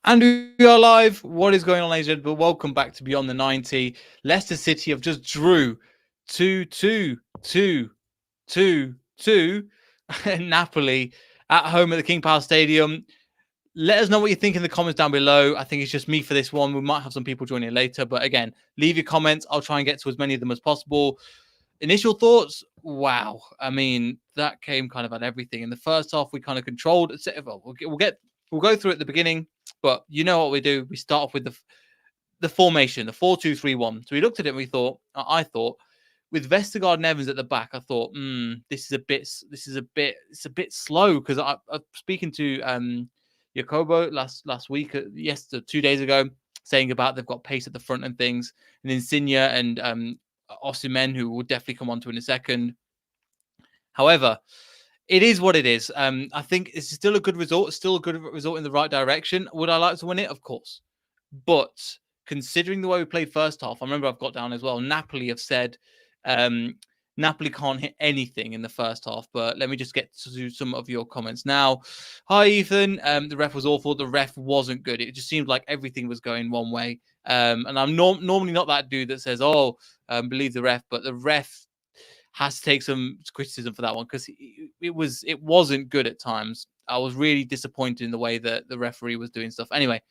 And we are live. What is going on, ladies and gentlemen? Welcome back to Beyond the 90. Leicester City have just drew 2-2 Napoli at home at the King Power Stadium. Let us know what you think in the comments down below. I think it's just me for this one. We might have some people joining later. But again, leave your comments. I'll try and get to as many of them as possible. Initial thoughts? Wow. I mean, that came kind of at everything. In the first half, we kind of controlled. We'll go through it at the beginning, but you know what we do. We start off with the formation, the 4-2-3-1. So we looked at it and I thought, with Vestergaard and Evans at the back, I thought, it's a bit slow because I'm speaking to Jacobo last week, 2 days ago, saying about they've got pace at the front and things, and Insigne and Osimhen, who will definitely come on to in a second. However, it is what it is. I think it's still a good result. It's still a good result in the right direction. Would I like to win it? Of course. But considering the way we played first half, I remember I've got down as well. Napoli have said Napoli can't hit anything in the first half. But let me just get to some of your comments now. Hi, Ethan. The ref was awful. The ref wasn't good. It just seemed like everything was going one way. And I'm normally not that dude that says, believe the ref. But the ref has to take some criticism for that one because it wasn't good at times. I was really disappointed in the way that the referee was doing stuff. Anyway,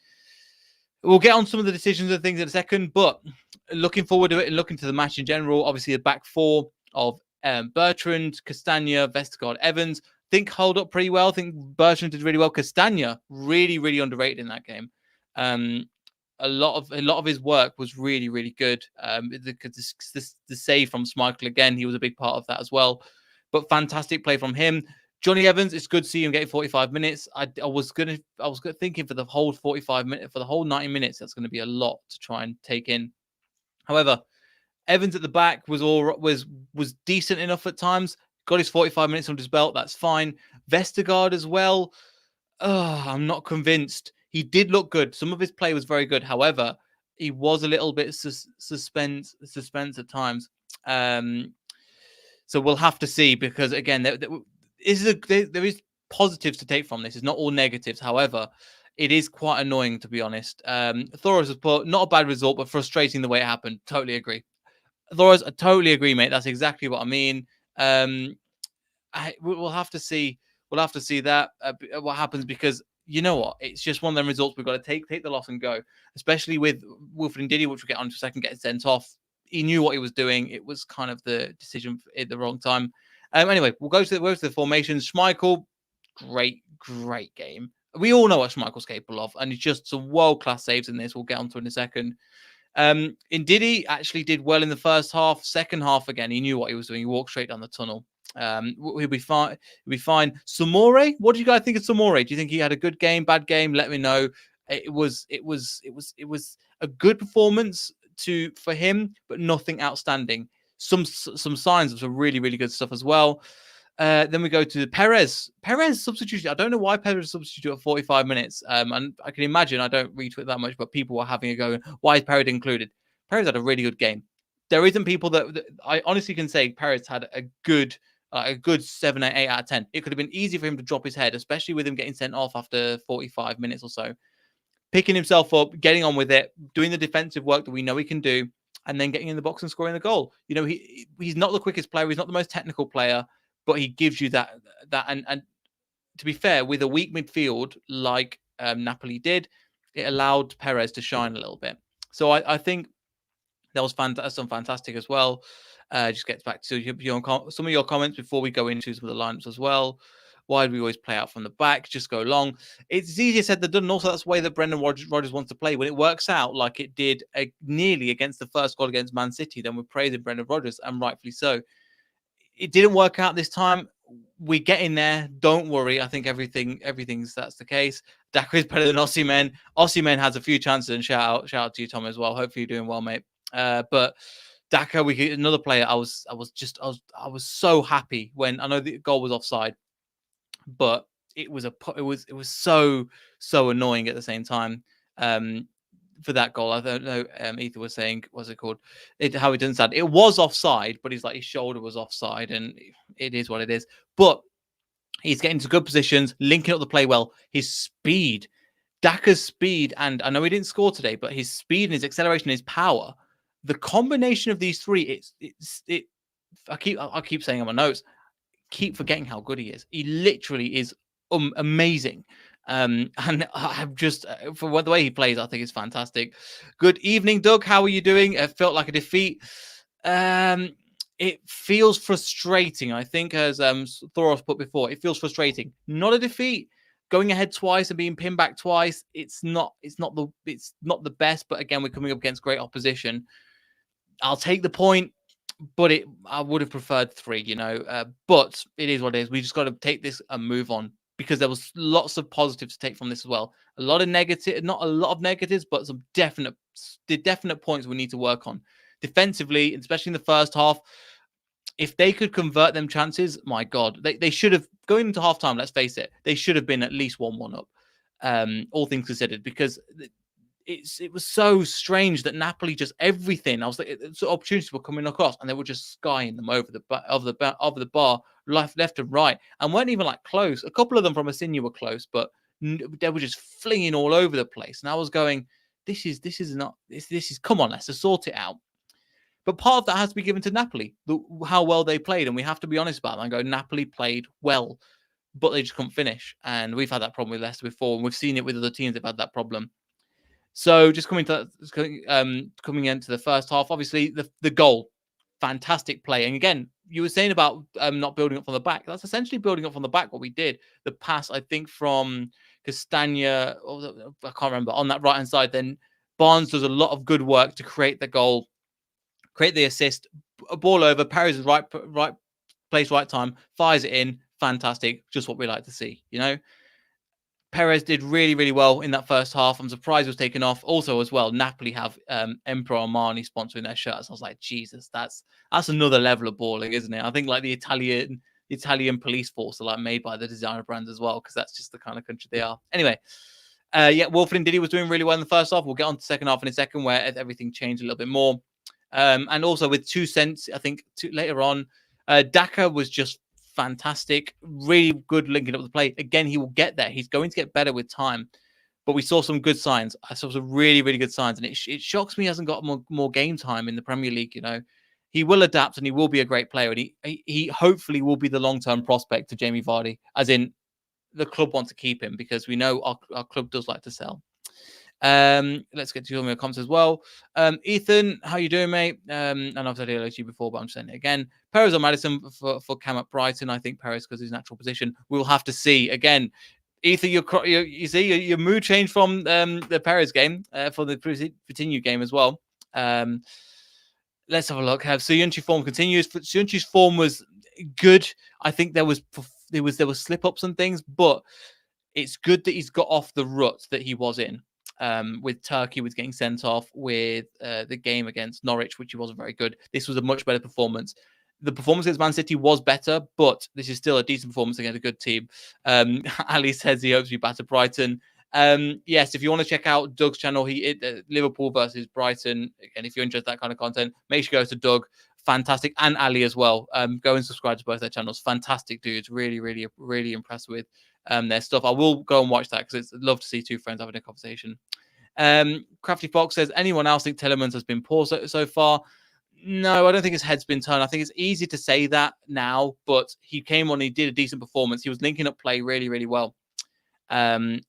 we'll get on some of the decisions and things in a second, but looking forward to it and looking to the match in general, obviously the back four of Bertrand, Castagna, Vestergaard, Evans, I think hold up pretty well. I think Bertrand did really well. Castagna, really, really underrated in that game. A lot of his work was really, really good. The save from Schmeichel again, he was a big part of that as well. But fantastic play from him. Johnny Evans, it's good to see him getting 45 minutes. I was thinking for the whole 45 minutes, for the whole 90 minutes, that's going to be a lot to try and take in. However, Evans at the back was decent enough at times. Got his 45 minutes under his belt. That's fine. Vestergaard as well. I'm not convinced. He did look good. Some of his play was very good. However, he was a little bit suspense at times. So we'll have to see because again, there is positives to take from this. It's not all negatives. However, it is quite annoying to be honest. Thoros has put not a bad result, but frustrating the way it happened. Totally agree. Thoros, I totally agree, mate. That's exactly what I mean. We'll have to see. We'll have to see that what happens because you know what? It's just one of them results we've got to take the loss and go. Especially with Wilfred Ndidi, which we'll get on to a second, getting sent off. He knew what he was doing. It was kind of the decision at the wrong time. Anyway, we'll go to the formations. Schmeichel, great game. We all know what Schmeichel's capable of, and he's just some world-class saves in this. We'll get onto in a second. Ndidi actually did well in the first half. Second half, again, he knew what he was doing. He walked straight down the tunnel. He'll be fine. He'll be fine. Soumare, what do you guys think of Soumare? Do you think he had a good game, bad game? Let me know. It was a good performance for him, but nothing outstanding. Some signs of some really, really good stuff as well. Then we go to Perez. Perez substitution. I don't know why Perez substituted at 45 minutes. And I can imagine I don't retweet that much, but people were having a go. Why is Perez included? Perez had a really good game. There isn't people that I honestly can say Perez had a good 7 or 8 out of 10. It could have been easy for him to drop his head, especially with him getting sent off after 45 minutes or so. Picking himself up, getting on with it, doing the defensive work that we know he can do, and then getting in the box and scoring the goal. You know, he's not the quickest player. He's not the most technical player, but he gives you that. And to be fair, with a weak midfield like Napoli did, it allowed Perez to shine a little bit. So I think that was some fantastic as well. Just gets back to some of your comments before we go into some of the lineups as well. Why do we always play out from the back? Just go long. It's easier said than done. And also, that's the way that Brendan Rodgers wants to play. When it works out like it did nearly against the first goal against Man City, then we're praising Brendan Rodgers, and rightfully so. It didn't work out this time. We get in there. Don't worry. I think everything's that's the case. Daka is better than Osimhen. Osimhen has a few chances, and shout out to you, Tom, as well. Hopefully you're doing well, mate. But Daka, another player. I was so happy when I know the goal was offside, but it was so annoying at the same time. For that goal, I don't know. Ethan was saying, what's it called? How it didn't sound. It was offside, but he's like his shoulder was offside, and it is what it is. But he's getting to good positions, linking up the play well. His speed, Daka's speed, and I know he didn't score today, but his speed and his acceleration and his power, the combination of these three, it. I keep saying on my notes, keep forgetting how good he is. He literally is amazing. And I'm just for the way he plays, I think it's fantastic. Good evening, Doug. How are you doing? It felt like a defeat. It feels frustrating. I think, as Thoros put before, it feels frustrating. Not a defeat. Going ahead twice and being pinned back twice. It's not the best. But again, we're coming up against great opposition. I'll take the point, but I would have preferred 3, but it is what it is. We just got to take this and move on, because there was lots of positives to take from this as well. A lot of negative, not a lot of negatives, but some definite points we need to work on defensively, especially in the first half. If they could convert them chances, my God, they should have, going into halftime, let's face it, they should have been at least 1-1 up, all things considered, because it was so strange that Napoli just everything. I was like, opportunities were coming across, and they were just skying them over the bar, left and right, and weren't even like close. A couple of them from Asinha were close, but they were just flinging all over the place. And I was going, this is come on, let's sort it out. But part of that has to be given to Napoli, how well they played, and we have to be honest about that and go, Napoli played well, but they just couldn't finish. And we've had that problem with Leicester before, and we've seen it with other teams that've had that problem. So just coming into the first half, obviously the goal, fantastic play. And again, you were saying about not building up from the back. That's essentially building up from the back. What we did, the pass, I think, from Castagna, I can't remember, on that right hand side. Then Barnes does a lot of good work to create the goal, create the assist, a ball over. Perez is right place, right time, fires it in. Fantastic, just what we like to see, Perez did really, really well in that first half. I'm surprised it was taken off. Also, as well, Napoli have Emperor Armani sponsoring their shirts. I was like, Jesus, that's another level of balling, isn't it? I think like the Italian police force are like made by the designer brands as well, because that's just the kind of country they are. Anyway, Wilfred Ndidi was doing really well in the first half. We'll get on to the second half in a second, where everything changed a little bit more. And also with 2 cents, I think later on, Daka was just fantastic, really good linking up the play. Again, he will get there. He's going to get better with time. But we saw some good signs. I saw some really, really good signs. And it shocks me he hasn't got more game time in the Premier League, He will adapt, and he will be a great player. And he hopefully will be the long-term prospect to Jamie Vardy, as in the club wants to keep him, because we know our club does like to sell. Let's get to your comments as well. Ethan, how you doing, mate? And I've said hello to you before, but I'm saying it again. Perez or Madison for Cam at Brighton? I think Perez, because his natural position. We'll have to see. Again, Ethan, you see your mood changed from the Perez game for the Coutinho game as well. Let's have a look. Suyunchi form continues. Suyunchi's form was good. I think there was slip ups and things, but it's good that he's got off the rut that he was in. With Turkey, with getting sent off, with the game against Norwich, which he wasn't very good. This was a much better performance. The performance against Man City was better, but this is still a decent performance against a good team. Ali says he hopes to be back at Brighton. Yes, if you want to check out Doug's channel, Liverpool versus Brighton. Again, if you're interested in that kind of content, make sure you go to Doug. Fantastic. And Ali as well. Go and subscribe to both their channels. Fantastic dudes. Really, really, really impressed with their stuff. I will go and watch that, because I'd love to see two friends having a conversation. Crafty Fox says, anyone else think Telemans has been poor so far? No, I don't think his head's been turned. I think it's easy to say that now, but he came on, he did a decent performance. He was linking up play really, really well. And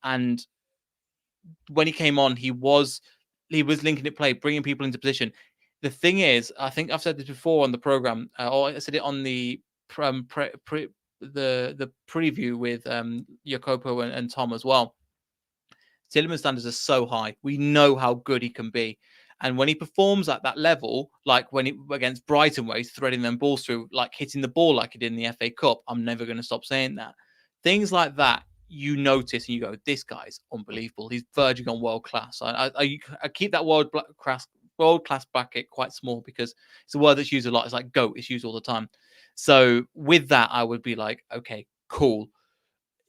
when he came on, he was linking up play, bringing people into position. The thing is, I think I've said this before on the program, or I said it on the preview with Jacopo and Tom as well. Tielemans' standards are so high. We know how good he can be. And when he performs at that level, like when he against Brighton, where he's threading them balls through, like hitting the ball like he did in the FA Cup, I'm never going to stop saying that. Things like that, you notice and you go, this guy's unbelievable. He's verging on world class. I keep that world class bracket quite small, because it's a word that's used a lot. It's like GOAT. It's used all the time. So with that, I would be like, okay, cool.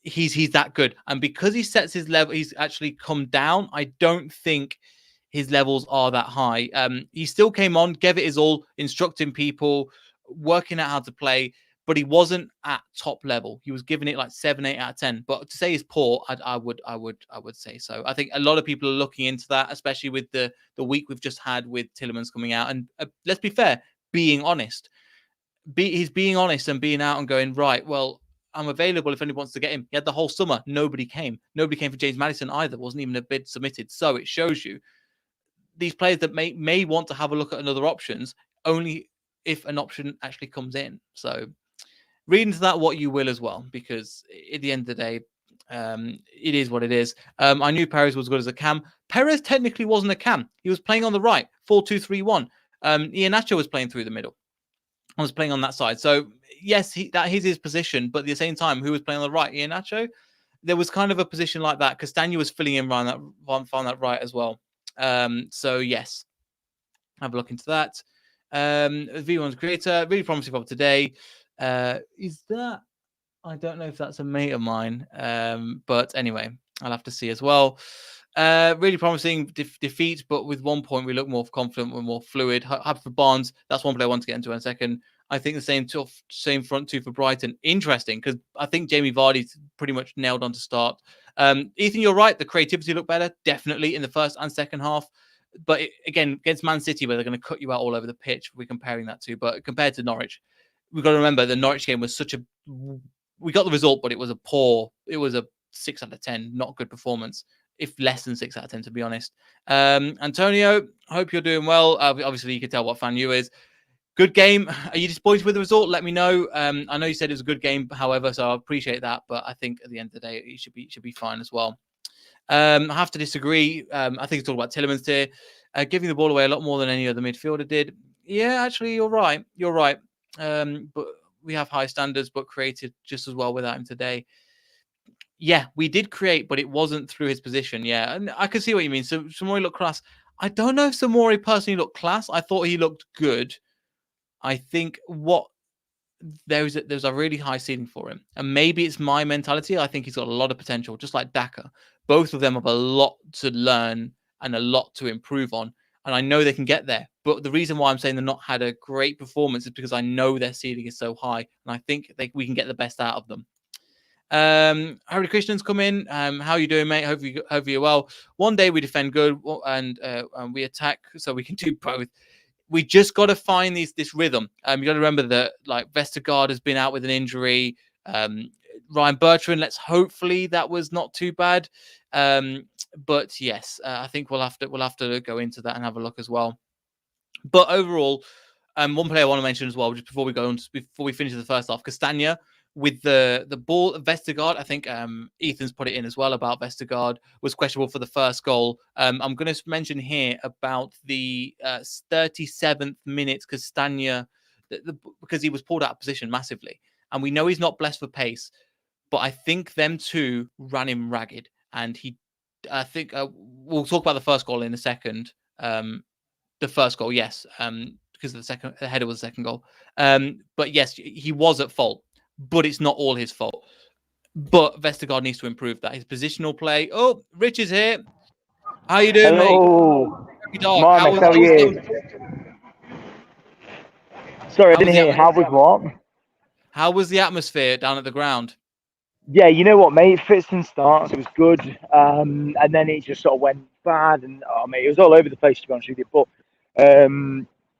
He's that good. And because he sets his level, he's actually come down. I don't think his levels are that high. He still came on, gave it his all, instructing people, working out how to play. but he wasn't at top level. He was giving it like 7, 8 out of 10. But to say he's poor, I would say so. I think a lot of people are looking into that, especially with the week we've just had with Tielemans coming out. And let's be fair, being honest, he's being honest and being out and going, right, well, I'm available if anyone wants to get him. He had the whole summer. Nobody came. Nobody came for James Maddison either. Wasn't even a bid submitted. So it shows you these players that may want to have a look at another options only if an option actually comes in. So read into that what you will as well, because at the end of the day, it is what it is. I knew Perez was good as a cam. Perez technically wasn't a cam. He was playing on the right, 4-2-3-1. Iheanacho was playing through the middle. I was playing on that side. So yes, he's his position, but at the same time, who was playing on the right? Iheanacho. There was kind of a position like that. Castagna was filling in around that right as well. So yes, have a look into that. V1's creator, really promising for today. Is that? I don't know if that's a mate of mine. But anyway, I'll have to see as well. Really promising defeat, but with 1 point, we look more confident, we're more fluid. Happy for Barnes. That's one play I want to get into in a second. I think the same front two for Brighton. Interesting, because I think Jamie Vardy's pretty much nailed on to start. Ethan, you're right. The creativity looked better, definitely, in the first and second half. But again, against Man City, where they're going to cut you out all over the pitch, we're comparing that to. But compared to Norwich, we've got to remember the Norwich game was such a... We got the result, but it was a 6 out of 10, not good performance. If less than 6 out of 10, to be honest. Antonio, hope you're doing well. Obviously, you can tell what fan you is. Good game. Are you disappointed with the result? Let me know. I know you said it was a good game, however, so I appreciate that. But I think at the end of the day, it should be fine as well. I have to disagree. I think it's all about Tielemans here. Giving the ball away a lot more than any other midfielder did. Yeah, actually, you're right. But we have high standards, but created just as well without him today. Yeah, we did create, but it wasn't through his position. Yeah, and I can see what you mean. So Samori looked class. I don't know if Samori personally looked class. I thought he looked good. I think there's a really high ceiling for him, and maybe it's my mentality. I think he's got a lot of potential, just like Daka. Both of them have a lot to learn and a lot to improve on, and I know they can get there. But the reason why I'm saying they've not had a great performance is because I know their ceiling is so high, and I think we can get the best out of them. Harry Christian's come in. How you doing, mate? Hope you're well. One day we defend good and we attack, so we can do both. We just got to find this rhythm. You got to remember that like Vestergaard has been out with an injury. Ryan Bertrand, hopefully that was not too bad. But yes, I think we'll have to go into that and have a look as well. But overall, one player I want to mention as well, just before we finish the first half, Castagna. With the ball, Vestergaard, I think Ethan's put it in as well about Vestergaard was questionable for the first goal. I'm going to mention here about the 37th minute Castagna, because he was pulled out of position massively. And we know he's not blessed for pace, but I think them two ran him ragged. And I think we'll talk about the first goal in a second. The first goal, yes, because the header was the second goal. But yes, he was at fault. But it's not all his fault. But Vestergaard needs to improve that. His positional play. Oh, Rich is here. How you doing, Hello. mate? Marnus, how are you? Sorry, I didn't hear. How was what? How was the atmosphere down at the ground? Yeah, you know what, mate? Fits and starts. It was good. And then it just sort of went bad. And, mate, it was all over the place, to be honest with you. But,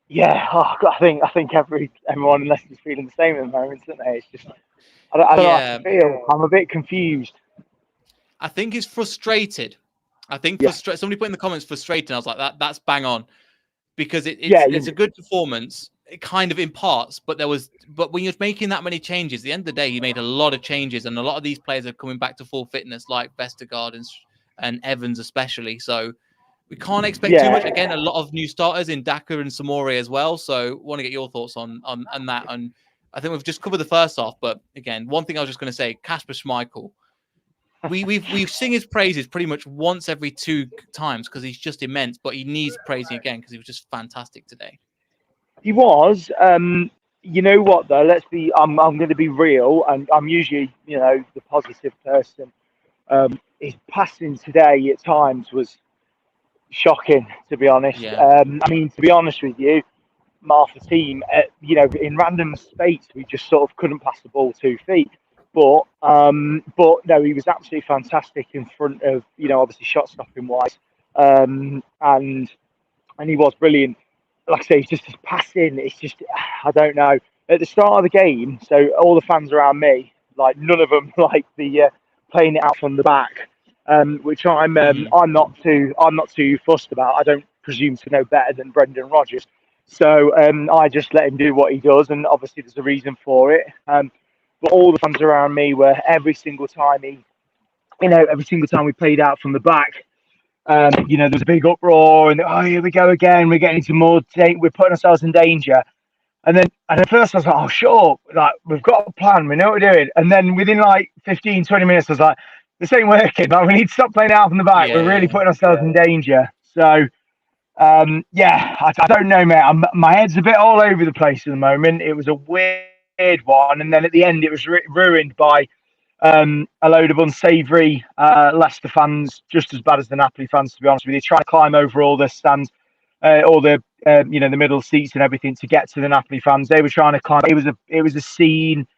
yeah, I think everyone in Leicester's feeling the same at the moment, isn't they? It's just, I don't know how to feel. I'm a bit confused. I think he's frustrated. Somebody put in the comments frustrated. I was like, that's bang on, because it's a good performance. It kind of in parts, but when you're making that many changes, at the end of the day, he made a lot of changes, and a lot of these players are coming back to full fitness, like Vestergaard and Evans especially. So we can't expect too much. Again, a lot of new starters in Daka and Samori as well. So want to get your thoughts on that. And I think we've just covered the first half, but again, one thing I was just going to say, Kasper Schmeichel. We sing his praises pretty much once every 2 times because he's just immense, but he needs praising again because he was just fantastic today. He was. You know what though? I'm going to be real, and I'm usually the positive person. His passing today at times was shocking, to be honest. Yeah. I mean, to be honest with you, half the team, in random space, we just sort of couldn't pass the ball 2 feet. But no, he was absolutely fantastic in front of, obviously shot stopping wise, and he was brilliant. Like I say, it's just his passing. It's just, I don't know. At the start of the game, so all the fans around me, like none of them like the playing it out from the back, which I'm not too fussed about. I don't presume to know better than Brendan Rodgers, so I just let him do what he does, and obviously there's a reason for it. But all the fans around me were every single time we played out from the back. There was a big uproar, and here we go again. We're getting into more. We're putting ourselves in danger. And at first I was like, oh, sure, like we've got a plan, we know what we're doing. And then within like 15, 20 minutes, I was like, this ain't working. Like, we need to stop playing out from the back. We're really putting ourselves in danger. So, I don't know, mate. My head's a bit all over the place at the moment. It was a weird one, and then at the end, it was ruined by a load of unsavoury Leicester fans, just as bad as the Napoli fans, to be honest with you, trying to climb over all the stands, all the the middle seats and everything to get to the Napoli fans. They were trying to climb. It was a scene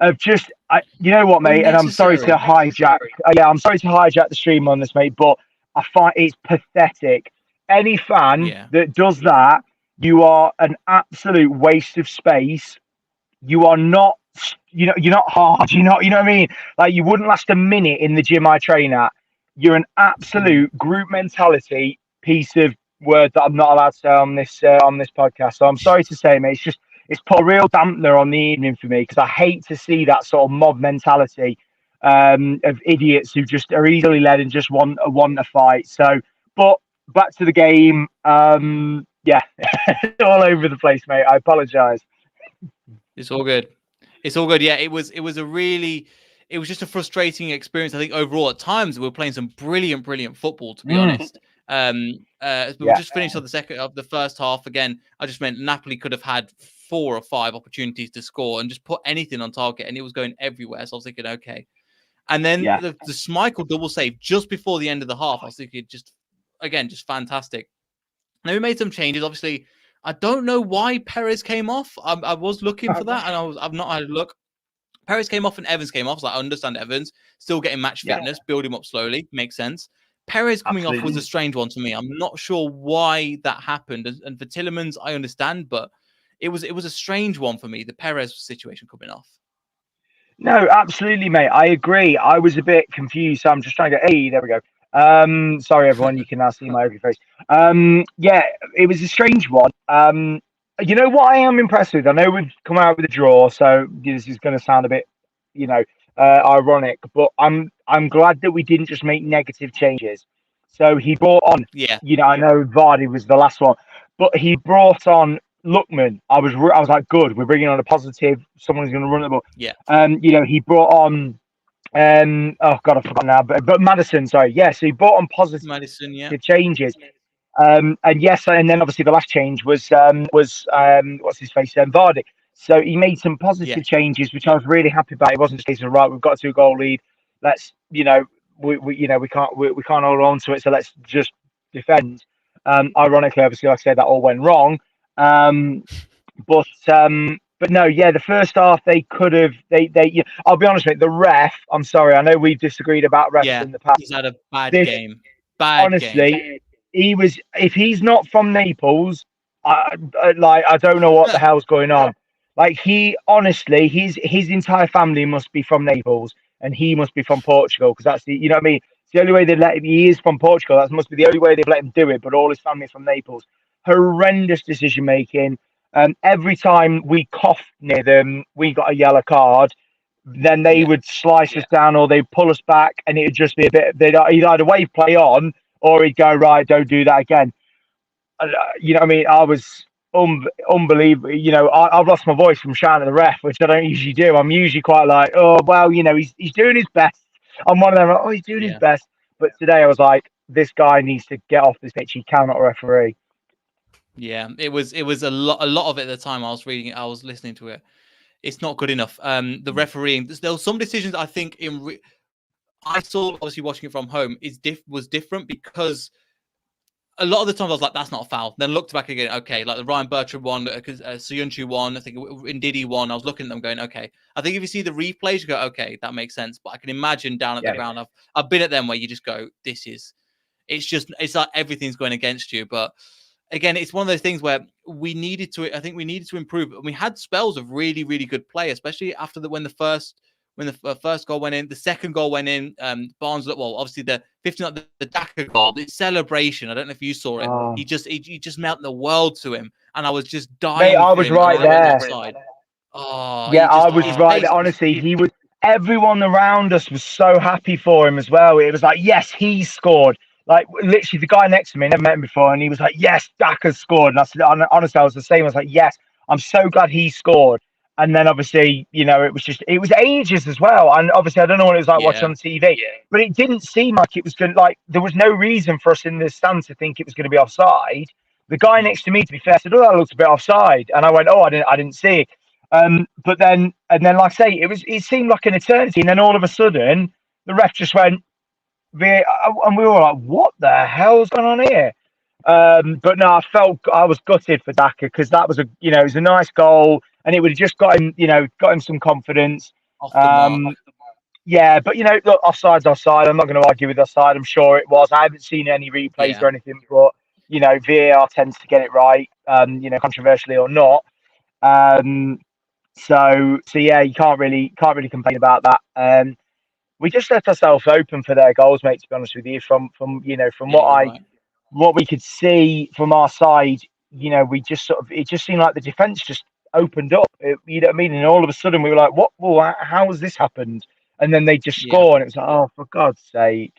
of just, you know what, mate. And I'm sorry to hijack. I'm sorry to hijack the stream on this, mate. But I find it's pathetic. Any fan that does that, you are an absolute waste of space. You are not. You're not hard. You know what I mean? Like, you wouldn't last a minute in the gym I train at. You're an absolute group mentality piece of word that I'm not allowed to say on this podcast. So I'm sorry to say, mate. It's put a real dampener on the evening for me, because I hate to see that sort of mob mentality of idiots who just are easily led and just want to fight. So, but back to the game. All over the place, mate. I apologise. It's all good. It's all good. Yeah, it was just a frustrating experience. I think overall at times we were playing some brilliant football, to be honest. We were just finished on the first half. Again, I just meant Napoli could have had 4 or 5 opportunities to score and just put anything on target, and it was going everywhere. So I was thinking, okay. And then the Schmeichel double save just before the end of the half, I was thinking, just fantastic. Now we made some changes, obviously. I don't know why Perez came off. I was looking for that, and I've not had a look. Perez came off and Evans came off. So I understand Evans still getting match fitness, build him up slowly, makes sense. Perez coming off was a strange one to me. I'm not sure why that happened. And for Tielemans, I understand, but it was a strange one for me, the Perez situation coming off. No, absolutely, mate. I agree. I was a bit confused. So I'm just trying to go. Hey, there we go. Sorry, everyone. You can now see my ugly face. It was a strange one. You know what I am impressed with? I know we've come out with a draw, so this is going to sound a bit, ironic, but I'm glad that we didn't just make negative changes. So he brought on, I know Vardy was the last one, but he brought on Lookman. I was like, good. We're bringing on a positive. Someone's going to run the ball. Yeah. He brought on. I forgot now, but Madison, sorry. Yeah, so he brought on positive changes. And then obviously the last change was what's his face, Vardy. So he made some positive changes, which I was really happy about. It wasn't just a case of, right, we've got a 2-goal lead. Let's, we can't hold on to it, so let's just defend. Ironically, obviously, like I said, that all went wrong. But no, the first half they could have. I'll be honest with you, the ref. I'm sorry, I know we've disagreed about refs in the past. He's had a bad game. Honestly, he was. If he's not from Naples, I don't know what the hell's going on. Like, his entire family must be from Naples, and he must be from Portugal, because that's the. You know what I mean? It's the only way they let him. He is from Portugal. That must be the only way they've let him do it. But all his family's from Naples. Horrendous decision making. Every time we coughed near them, we got a yellow card. Then they would slice us down, or they'd pull us back, and it would just be a bit. They'd either wave play on, or he'd go, right, don't do that again. You know what I mean? I was unbelievable. I've lost my voice from shouting at the ref, which I don't usually do. I'm usually quite like, oh well, he's doing his best. I'm one of them. Like, he's doing his best. But today I was like, this guy needs to get off this pitch. He cannot referee. Yeah, it was a lot of it at the time. I was reading it, I was listening to it. It's not good enough. The refereeing, there were some decisions I think I saw, obviously watching it from home, was different, because a lot of the times I was like, that's not a foul. Then looked back again, okay, like the Ryan Bertrand one, Soyuncu one, I think Ndidi one. I was looking at them going, okay. I think if you see the replays, you go, okay, that makes sense. But I can imagine down at the ground, I've been at them where you just go, it's like everything's going against you. But again, it's one of those things where we needed to improve. And we had spells of really, really good play, especially after when the first goal went in, the second goal went in. Barnes looked well. Obviously, the 15, the Daka goal, the celebration. I don't know if you saw it. Oh. He just melted the world to him, and I was just dying. Mate, I was right there. Oh, yeah, I was right there. Honestly, he was. Everyone around us was so happy for him as well. It was like, yes, he scored. Like literally, the guy next to me, never met him before, and he was like, "Yes, Daka's scored." And I said, honestly, I was the same. I was like, "Yes, I'm so glad he scored." And then obviously, it was ages as well. And obviously, I don't know what it was like watching on TV, but it didn't seem like it was going. Like there was no reason for us in the stand to think it was going to be offside. The guy next to me, to be fair, said, "Oh, that looks a bit offside," and I went, "Oh, I didn't see it." But then, like I say, it seemed like an eternity, and then all of a sudden, the ref just went. And we were like, "What the hell's going on here?" But no, I was gutted for Daka because that was it was a nice goal, and it would have just got him some confidence. Off the mark. Yeah, but look, offside's offside. I'm not going to argue with offside. I'm sure it was. I haven't seen any replays or anything, but VAR tends to get it right. Controversially or not. So yeah, you can't really complain about that. We just left ourselves open for their goals, mate. To be honest with you, from what we could see from our side, we just it just seemed like the defense just opened up. You know what I mean? And all of a sudden we were like, "What? Well, how has this happened?" And then they just score, and it was like, "Oh, for God's sake!"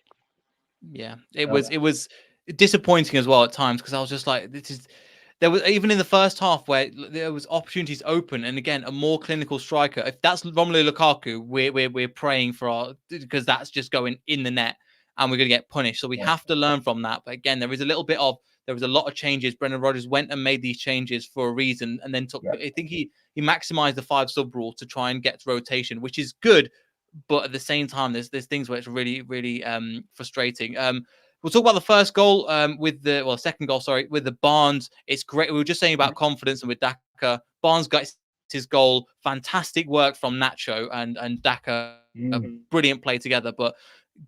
Yeah, it was disappointing as well at times because I was just like, There was even in the first half where there was opportunities open, and again, a more clinical striker. If that's Romelu Lukaku, we're praying for because that's just going in the net, and we're going to get punished. So we have to learn from that. But again, there was a lot of changes. Brendan Rodgers went and made these changes for a reason, and then I think he maximized the 5 sub rule to try and get to rotation, which is good. But at the same time, there's things where it's really, really frustrating. We'll talk about the first goal second goal, sorry, with the Barnes. It's great. We were just saying about confidence, and with Daka, Barnes got his goal. Fantastic work from Nacho and Daka. Brilliant play together. But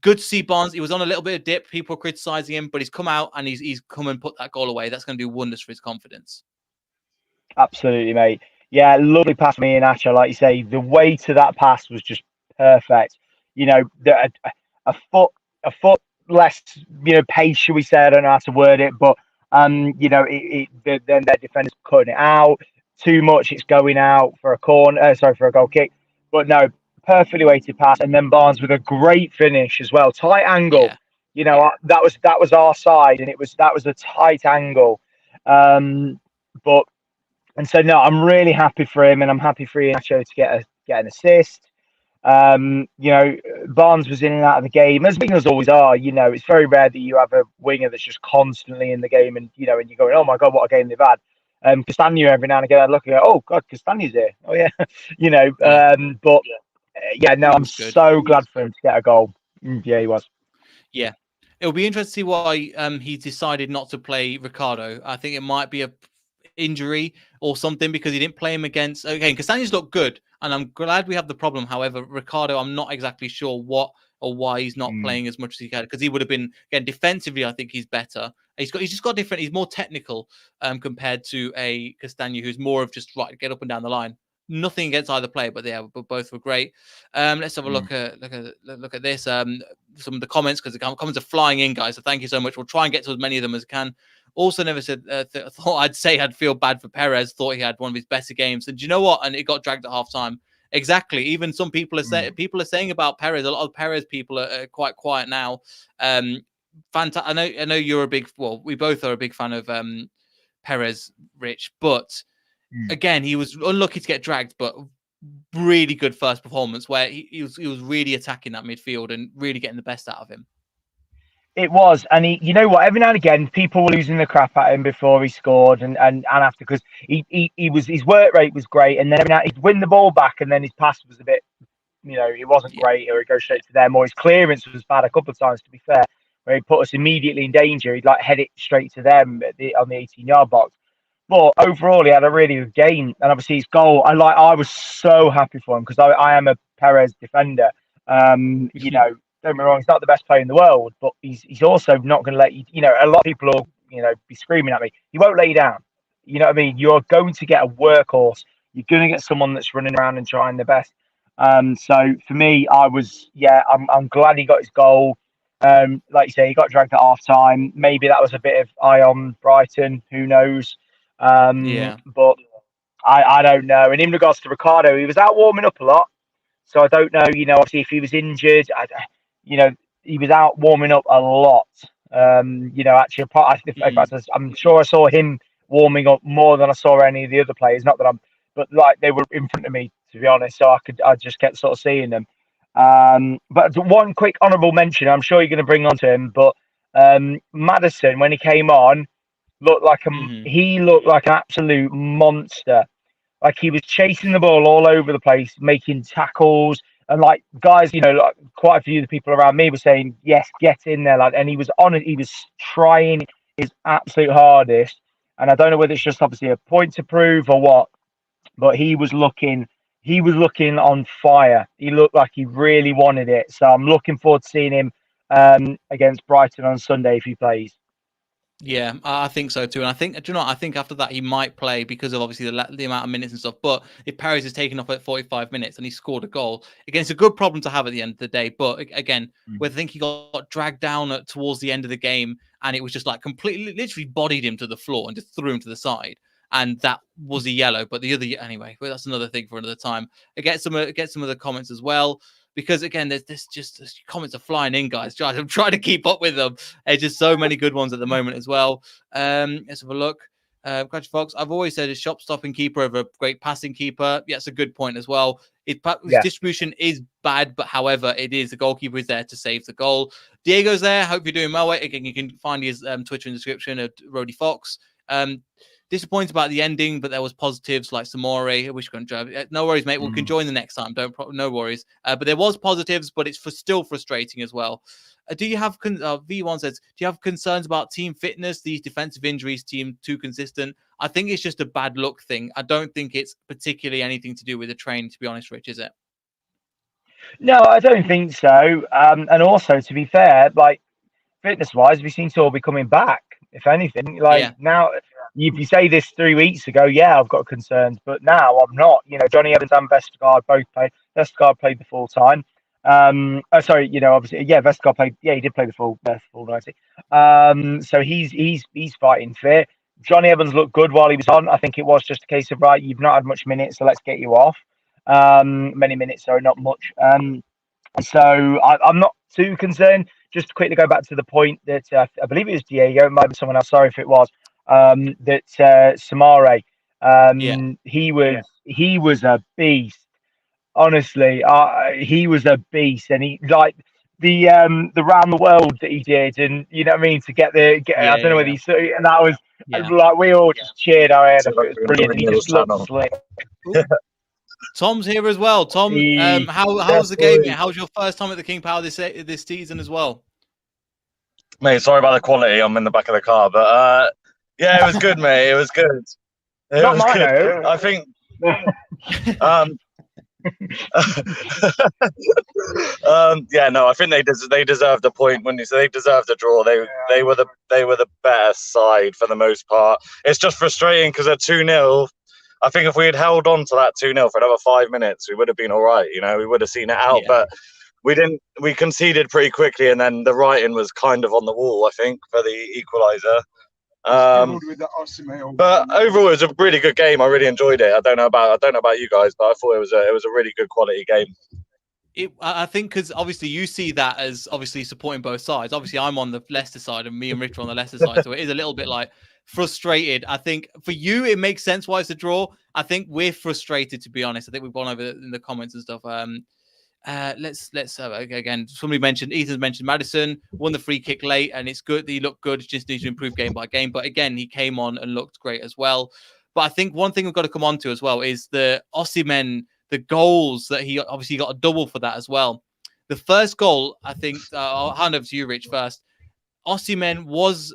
good to see Barnes. He was on a little bit of dip. People were criticizing him, but he's come out and he's come and put that goal away. That's going to do wonders for his confidence. Absolutely, mate. Yeah, lovely pass from me and Nacho. Like you say, the way to that pass was just perfect. A foot less, pace, should we say? I don't know how to word it, but then their defenders cutting it out too much. It's going out for a for a goal kick. But no, perfectly weighted pass, and then Barnes with a great finish as well, tight angle. Yeah. That was our side, and that was a tight angle. And so no, I'm really happy for him, and I'm happy for Nacho to get an assist. Barnes was in and out of the game, as wingers always are. It's very rare that you have a winger that's just constantly in the game, and and you're going, "Oh my God, what a game they've had." Castagno every now and again, I look and go, "Oh God, Castagno's here." Oh yeah, I'm so glad for him to get a goal. Yeah, he was. Yeah, it'll be interesting to see why he decided not to play Ricardo. I think it might be a injury or something because he didn't play him against. Okay, Castagno's looked good, and I'm glad we have the problem. However, Ricardo, I'm not exactly sure what or why he's not playing as much as he can, because he would have been, again, defensively, I think he's better. He's just got different. He's more technical compared to a Castagno who's more of just get up and down the line. Nothing against either player, but both were great. Let's have a look at this. Some of the comments, because the comments are flying in, guys. So thank you so much. We'll try and get to as many of them as we can. Also, never said thought I'd feel bad for Perez. Thought he had one of his better games, and do you know what? And it got dragged at halftime. Exactly. Even some people are saying about Perez. A lot of Perez people are quite quiet now. Fantastic. I know you're a big. Well, we both are a big fan of Perez, Rich. But again, he was unlucky to get dragged. But really good first performance where he was really attacking that midfield and really getting the best out of him. It was, and you know what? Every now and again, people were losing the crap at him before he scored, and after, because his work rate was great, and then every now he'd win the ball back, and then his pass was a bit, it wasn't great, or he'd go straight to them, or his clearance was bad a couple of times, to be fair. where he put us immediately in danger. He'd like head it straight to them on the 18-yard box. But overall, he had a really good game, and obviously his goal. I was so happy for him because I am a Perez defender. You know, don't get me wrong, he's not the best player in the world, but he's also not going to let you. You know, a lot of people will be screaming at me. He won't let you down. You know what I mean? You're going to get a workhorse. You're going to get someone that's running around and trying their best. So for me, I'm glad he got his goal. Like you say, he got dragged at half time. Maybe that was a bit of eye on Brighton. Who knows? But I don't know. And in regards to Ricardo, he was out warming up a lot. So I don't know, obviously if he was injured, he was out warming up a lot. Actually, I'm sure I saw him warming up more than I saw any of the other players. Not that but like they were in front of me, to be honest. So I just kept sort of seeing them. But one quick honourable mention, I'm sure you're going to bring on to him, but Maddison, when he came on, he looked like an absolute monster. Like he was chasing the ball all over the place, making tackles, and like guys, like quite a few of the people around me were saying, "Yes, get in there, lad." And he was on it. He was trying his absolute hardest. And I don't know whether it's just obviously a point to prove or what, but he was looking on fire. He looked like he really wanted it. So I'm looking forward to seeing him against Brighton on Sunday if he plays. Yeah, I think so too. And I think, do you know what? I think after that he might play because of obviously the amount of minutes and stuff. But if Perez is taken off at 45 minutes and he scored a goal, again, it's a good problem to have at the end of the day. But again, I think he got dragged down towards the end of the game and it was just like completely, literally bodied him to the floor and just threw him to the side. And that was a yellow. But the other, anyway, but that's another thing for another time. I get some of the comments as well. Because again, there's this comments are flying in, guys. I'm trying to keep up with them. There's just so many good ones at the moment as well. Let's have a look. Catch Fox. I've always said a shop-stopping keeper over a great passing keeper. Yeah, it's a good point as well. His distribution is bad, but however, it is the goalkeeper is there to save the goal. Diego's there. Hope you're doing well. Again, you can find his Twitter in the description at Rody Fox. Disappointed about the ending, but there was positives like Samore. I wish we couldn't drive. No worries, mate. We can join the next time. No worries. But there was positives, but it's still frustrating as well. Do you have V1 says? Do you have concerns about team fitness? These defensive injuries seem too consistent. I think it's just a bad luck thing. I don't think it's particularly anything to do with the training. To be honest, Rich, is it? No, I don't think so. And also, to be fair, like fitness-wise, we seem to all be coming back. If anything, now. If you say this 3 weeks ago, yeah, I've got concerns, but now I'm not. Johnny Evans and Vestergaard both played. Vestergaard played the full time. Obviously, Vestergaard played. Yeah, he did play the full 90. So he's fighting fit. Johnny Evans looked good while he was on. I think it was just a case of right, you've not had much minutes, so let's get you off. Many minutes, sorry, not much. So I'm not too concerned. Just to quickly go back to the point that I believe it was Diego, it might be someone else. Sorry if it was. That Samare, he was a beast. Honestly, he was a beast, and he like the round the world that he did, and you know what I mean, to get I don't know whether he and that was like we all just cheered our head up. It was brilliant. He just looked slick. Tom's here as well. Tom, how was the game? How was your first time at the King Power this season as well? Mate, sorry about the quality. I'm in the back of the car, but yeah, it was good, mate. It was good. It was good. I think. I think they deserved a point. When you say they deserved a draw, they were the better side for the most part. It's just frustrating because at 2-0. I think if we had held on to that 2-0 for another 5 minutes, we would have been all right. We would have seen it out, but we didn't. We conceded pretty quickly, and then the writing was kind of on the wall, I think, for the equaliser. But overall, it was a really good game. I really enjoyed it. I don't know about you guys, but I thought it was a really good quality game. I think because obviously you see that as obviously supporting both sides. Obviously, I'm on the Leicester side, and me and Rich are on the Leicester side, so it is a little bit like frustrated. I think for you, it makes sense why it's a draw. I think we're frustrated, to be honest. I think we've gone over in the comments and stuff. Let's again. Somebody mentioned Ethan's mentioned Maddison won the free kick late, and it's good. He looked good. Just needs to improve game by game. But again, he came on and looked great as well. But I think one thing we've got to come on to as well is the Osimhen, the goals that he obviously got a double for that as well. The first goal, I think, I'll hand over to you, Rich, first. Osimhen was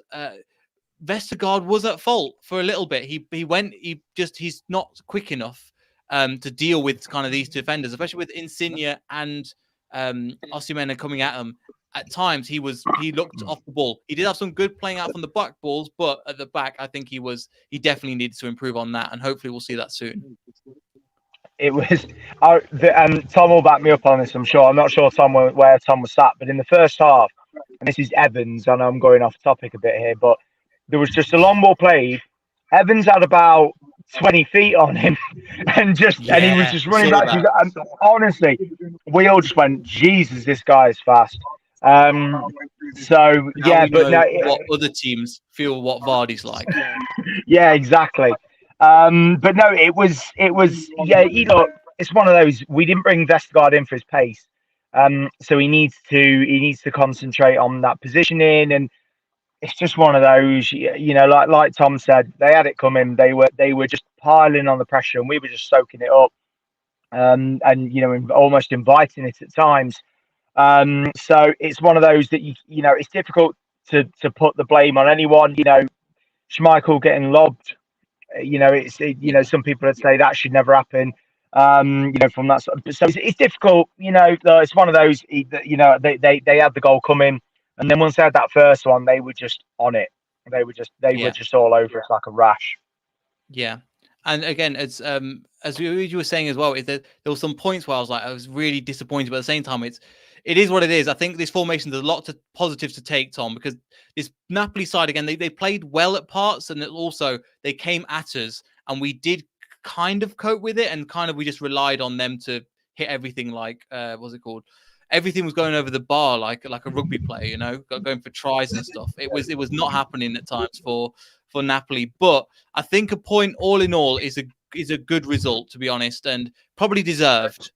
Vestergaard was at fault for a little bit. He's not quick enough to deal with kind of these defenders, especially with Insigne and Osimhen are coming at him. At times he looked off the ball. He did have some good playing out from the back balls, but at the back I think he definitely needed to improve on that, and hopefully we'll see that soon. It was, Tom will back me up on this, I'm sure. I'm not sure where Tom was sat, but in the first half, and this is Evans, I know I'm going off topic a bit here, but there was just a long ball played. Evans had about 20 feet on him, and he was just running back. And honestly, we all just went, Jesus, this guy is fast. So yeah, but no, what other teams feel what Vardy's like. Yeah, exactly. But no, it was yeah. It's one of those. We didn't bring Vestergaard in for his pace, so he needs to concentrate on that positioning, and it's just one of those. Like Tom said, they had it coming. They were just piling on the pressure, and we were just soaking it up, and almost inviting it at times. So it's one of those that it's difficult to put the blame on anyone. Schmeichel getting lobbed. Some people would say that should never happen. From that sort of, so it's difficult. It's one of those. They had the goal coming, and then once they had that first one, they were just on it. They were just all over it like a rash. Yeah. And again, it's as you were saying as well, is that there were some points where I was really disappointed, but at the same time, it is what it is. I think this formation, there's a lot of positives to take, Tom, because this Napoli side, again, they played well at parts, and also they came at us, and we did kind of cope with it, and we just relied on them to hit everything like, what's it called? Everything was going over the bar like a rugby player, going for tries and stuff. It was not happening at times for Napoli, but I think a point all in all is a good result, to be honest, and probably deserved.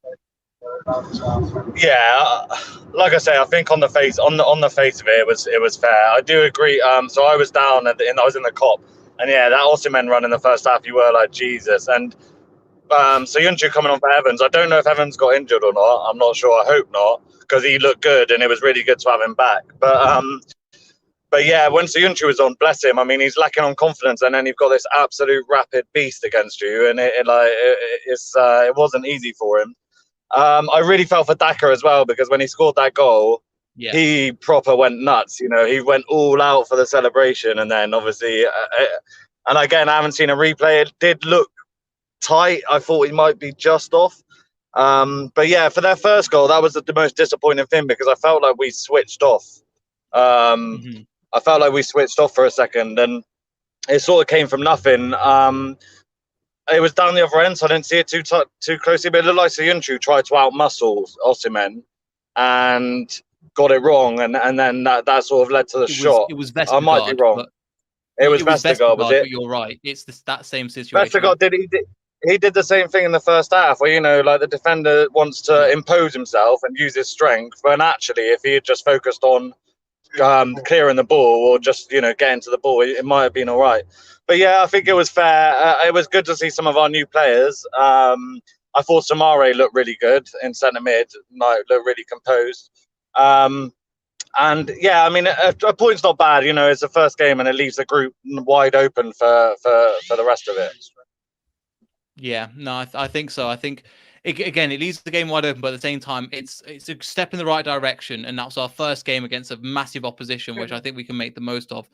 Yeah, like I say, I think on the face of it, it was fair. I do agree. So I was down I was in the Kop, and yeah, that Osimhen run in the first half, you were like, Jesus. And so Yunchu coming on for Evans. I don't know if Evans got injured or not. I'm not sure. I hope not, because he looked good, and it was really good to have him back. But yeah, when Soyuncu was on, bless him. I mean, he's lacking on confidence, and then you've got this absolute rapid beast against you, and it wasn't easy for him. I really felt for Daka as well, because when he scored that goal, he proper went nuts. He went all out for the celebration, and then obviously, and again, I haven't seen a replay. It did look tight. I thought he might be just off. But yeah, for their first goal, that was the most disappointing thing, because I felt like we switched off. I felt like we switched off for a second, and it sort of came from nothing. It was down the other end, so I didn't see it too closely, but it looked like Soyuncu tried to outmuscle Osimhen and got it wrong, and then that sort of led to the shot. It was Vestergaard. I might be wrong. It was Vestergaard, was it? But you're right. It's that same situation. Vestergaard he did the same thing in the first half, where like the defender wants to impose himself and use his strength, when actually, if he had just focused on clearing the ball or just getting to the ball, it might have been all right. But yeah, I think it was fair. It was good to see some of our new players. I thought Samare looked really good in centre mid, looked really composed. And yeah, I mean, a point's not bad. It's the first game, and it leaves the group wide open for the rest of it. Yeah, no, I think so. I think again, it leaves the game wide open, but at the same time, it's a step in the right direction, and that's our first game against a massive opposition, which I think we can make the most of.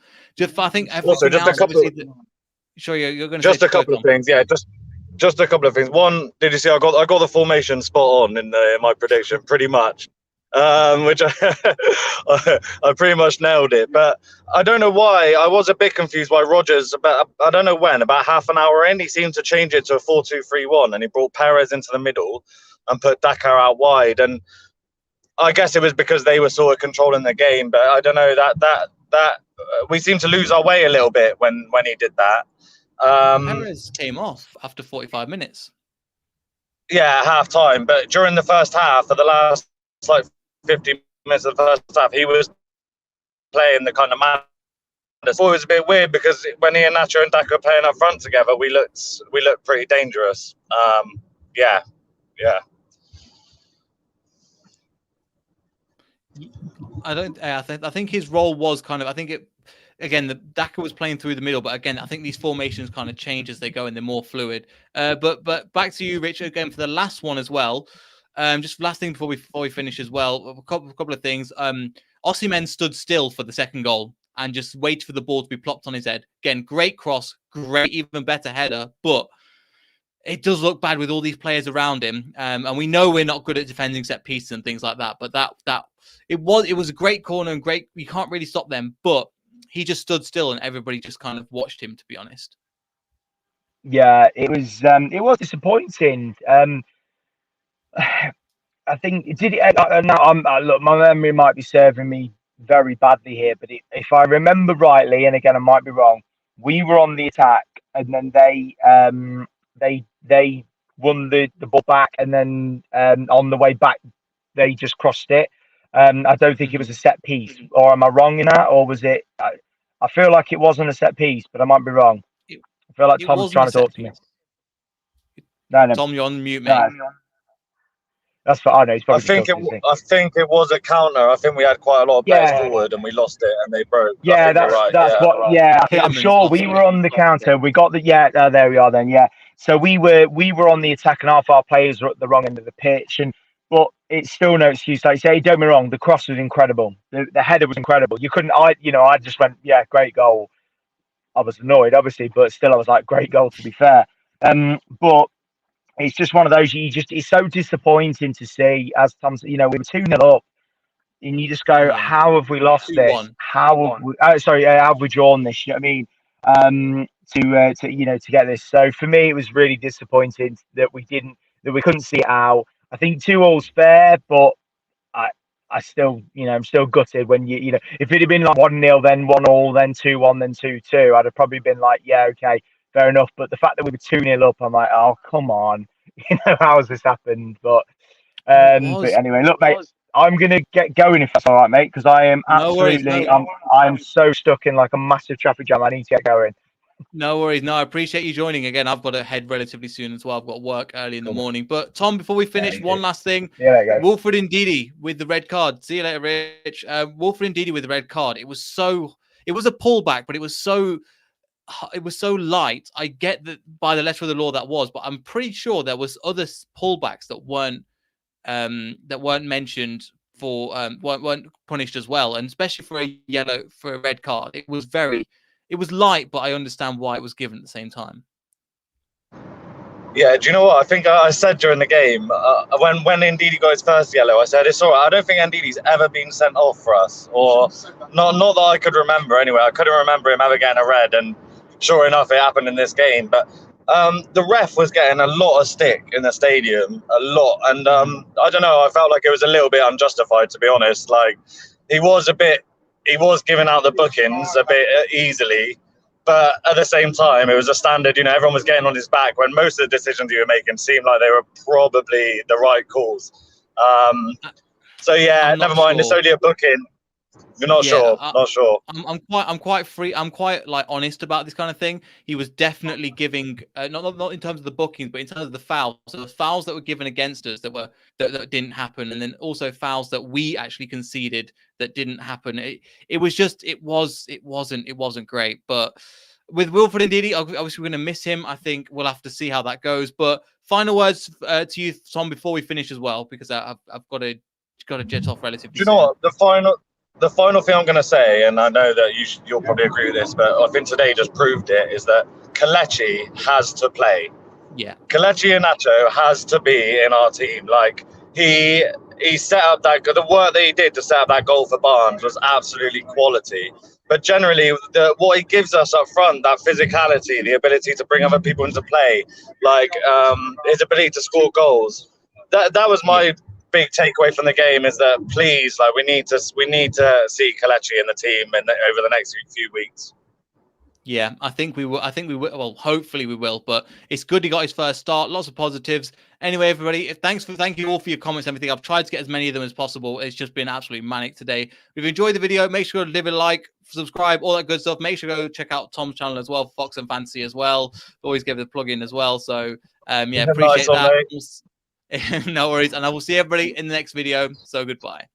I think also just a couple. Sure, you're going to just a couple of things. Yeah, just a couple of things. One, did you see? I got the formation spot on in my prediction, pretty much. Which I pretty much nailed it, but I don't know why. I was a bit confused by Rodgers about half an hour in, he seemed to change it to a 4-2-3-1, and he brought Perez into the middle and put Daka out wide, and I guess it was because they were sort of controlling the game, but I don't know that we seemed to lose our way a little bit when he did that. Perez came off after 45 minutes. Yeah, half time, but during the first half, for the last 50 minutes of the first half, he was playing the kind of man. It was a bit weird, because when he and Nacho and Daka were playing up front together, we looked pretty dangerous. Yeah. I think his role was kind of. I think it. Again, the Daka was playing through the middle, but again, I think these formations kind of change as they go and they're more fluid. But back to you, Richard, again for the last one as well. Just last thing before we finish as well, a couple of things. Osimhen stood still for the second goal and just waited for the ball to be plopped on his head. Again, great cross, great, even better header, but it does look bad with all these players around him. And we know we're not good at defending set pieces and things like that. But that it was a great corner and great. We can't really stop them, but he just stood still and everybody just kind of watched him, to be honest. Yeah, it was disappointing. I think did it. Now look, my memory might be serving me very badly here, but if I remember rightly, and again I might be wrong, we were on the attack, and then they won the ball back, and then on the way back they just crossed it. I don't think it was a set piece, or am I wrong in that, or was it? I feel like it wasn't a set piece, but I might be wrong. I feel like Tom's trying to talk to me. No, Tom, you're on mute, mate. No. That's what I know. I think it was a counter. I think we had quite a lot of players forward, and we lost it, and they broke. Yeah, that's what. Yeah, I'm sure we were on the counter. We got the there we are then. Yeah, so we were on the attack, and half our players were at the wrong end of the pitch, but it's still no excuse. Like you say, don't get me wrong, the cross was incredible. The header was incredible. You couldn't. I just went, yeah, great goal. I was annoyed, obviously, but still, I was like, great goal. To be fair, but. It's just one of those. It's so disappointing to see. As Tom said, we were 2-0 up, and you just go, "How have we lost this? How have we? How have we drawn this? You know what I mean? To get this. So for me, it was really disappointing that we couldn't see it out. I think 2-2's fair, but I still, I'm still gutted when if it had been like 1-0, then 1-1, then 2-1, then 2-2, I'd have probably been like, yeah, okay. Fair enough, but the fact that we were 2-0 up, I'm like, oh come on, how has this happened? But anyway, look, mate, I'm gonna get going if that's all right, mate, because I am absolutely, I'm so stuck in like a massive traffic jam. I need to get going. No worries. No, I appreciate you joining again. I've got to head relatively soon as well. I've got work early in the morning. But Tom, before we finish, one last thing. Yeah, Wilfred Ndidi with the red card. See you later, Rich. Wilfred Ndidi with the red card. It was a pullback, but it was so light. I get that by the letter of the law that was, but I'm pretty sure there was other pullbacks that weren't mentioned for weren't punished as well, and especially for a red card. It was light, but I understand why it was given at the same time. Yeah, do you know what? I think I said during the game, when Ndidi got his first yellow, I said, it's all right. I don't think Ndidi's ever been sent off for us, or not that I could remember anyway. I couldn't remember him ever getting a red, and sure enough, it happened in this game. But the ref was getting a lot of stick in the stadium, a lot. And I don't know, I felt like it was a little bit unjustified, to be honest. Like, he was giving out the bookings a bit easily. But at the same time, it was a standard, everyone was getting on his back when most of the decisions he was making seemed like they were probably the right calls. So yeah, never mind. Sure. It's only a booking. You're not sure. Not sure. I'm quite free. I'm quite honest about this kind of thing. He was definitely giving not in terms of the bookings, but in terms of the fouls. So the fouls that were given against us that didn't happen, and then also fouls that we actually conceded that didn't happen. It wasn't great. But with Wilfred Ndidi, obviously we're going to miss him. I think we'll have to see how that goes. But final words to you, Tom, before we finish as well, because I've got to jet off relatively. Do you know what the final thing I'm going to say, and I know that you'll probably agree with this, but I think today just proved it, is that Kelechi has to play. Yeah. Kelechi Iheanacho has to be in our team. Like, he set up the work that he did to set up that goal for Barnes was absolutely quality. But generally, what he gives us up front, that physicality, the ability to bring other people into play, like his ability to score goals, that was my big takeaway from the game, is that please, we need to see Kelechi in the team over the next few weeks. Yeah, I think we will. Well, hopefully we will. But it's good he got his first start. Lots of positives. Anyway, everybody, thank you all for your comments and everything. I've tried to get as many of them as possible. It's just been absolutely manic today. If you've enjoyed the video, make sure to leave a like, subscribe, all that good stuff. Make sure to go check out Tom's channel as well, Fox and Fancy as well. Always give it a plug in as well. So appreciate that. No worries, and I will see everybody in the next video. So goodbye.